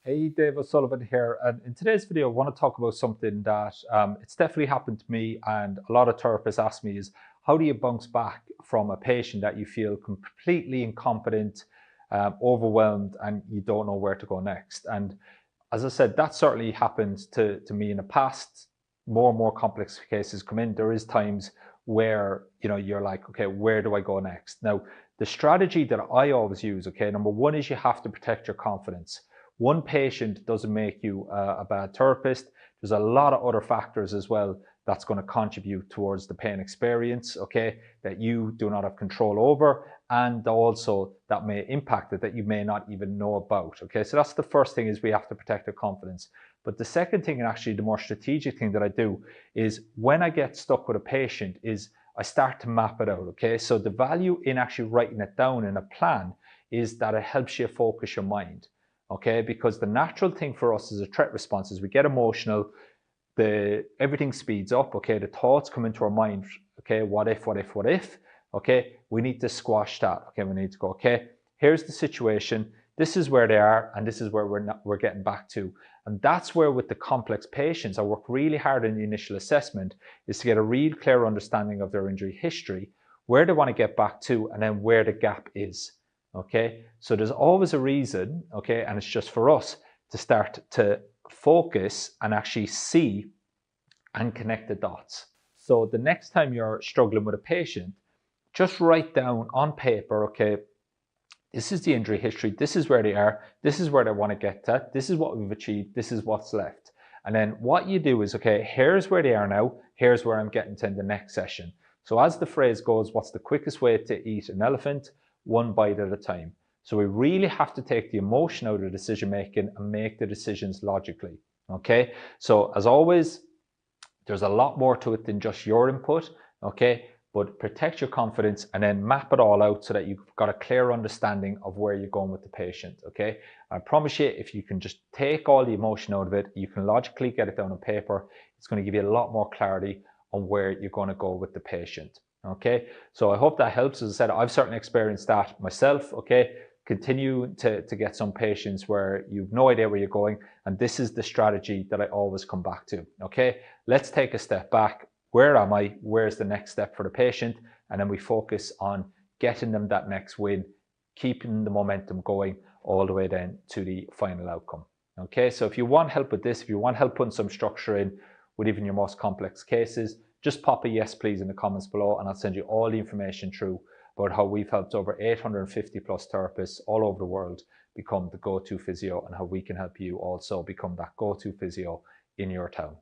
Hey, Dave O'Sullivan here, and in today's video, I want to talk about something that it's definitely happened to me, and a lot of therapists ask me is how do you bounce back from a patient that you feel completely incompetent, overwhelmed, and you don't know where to go next? And as I said, that certainly happened to me in the past. More and more complex cases come in. There is times where you're like, okay, where do I go next? Now, the strategy that I always use, okay, number one is you have to protect your confidence. One patient doesn't make you a bad therapist. There's a lot of other factors as well that's going to contribute towards the pain experience, okay, that you do not have control over, and also that may impact it that you may not even know about, okay? So that's the first thing, is we have to protect our confidence. But the second thing, and actually the more strategic thing that I do, is when I get stuck with a patient is I start to map it out, okay? So the value in actually writing it down in a plan is that it helps you focus your mind. Okay, because the natural thing for us as a threat response is we get emotional, everything speeds up, okay, the thoughts come into our mind, okay, what if, what if, what if, okay, we need to squash that, okay, we need to go, okay, here's the situation, this is where they are, and this is where we're getting back to. And that's where with the complex patients, I work really hard in the initial assessment, is to get a real clear understanding of their injury history, where they want to get back to, and then where the gap is. Okay, so there's always a reason, okay, and it's just for us to start to focus and actually see and connect the dots. So the next time you're struggling with a patient, just write down on paper, okay, this is the injury history, this is where they are, this is where they want to get to, this is what we've achieved, this is what's left. And then what you do is, okay, here's where they are now, here's where I'm getting to in the next session. So as the phrase goes, what's the quickest way to eat an elephant? One bite at a time. So we really have to take the emotion out of decision making and make the decisions logically. Okay, so as always, there's a lot more to it than just your input. Okay, but protect your confidence and then map it all out so that you've got a clear understanding of where you're going with the patient. Okay, I promise you, if you can just take all the emotion out of it, you can logically get it down on paper, it's going to give you a lot more clarity on where you're going to go with the patient. Okay, so I hope that helps. As I said, I've certainly experienced that myself. Okay, continue to get some patients where you've no idea where you're going, and this is the strategy that I always come back to. Okay, let's take a step back. Where am I? Where's the next step for the patient? And then we focus on getting them that next win, keeping the momentum going all the way then to the final outcome. Okay, so if you want help with this, if you want help putting some structure in with even your most complex cases, just pop a yes please in the comments below, and I'll send you all the information through about how we've helped over 850 plus therapists all over the world become the go-to physio, and how we can help you also become that go-to physio in your town.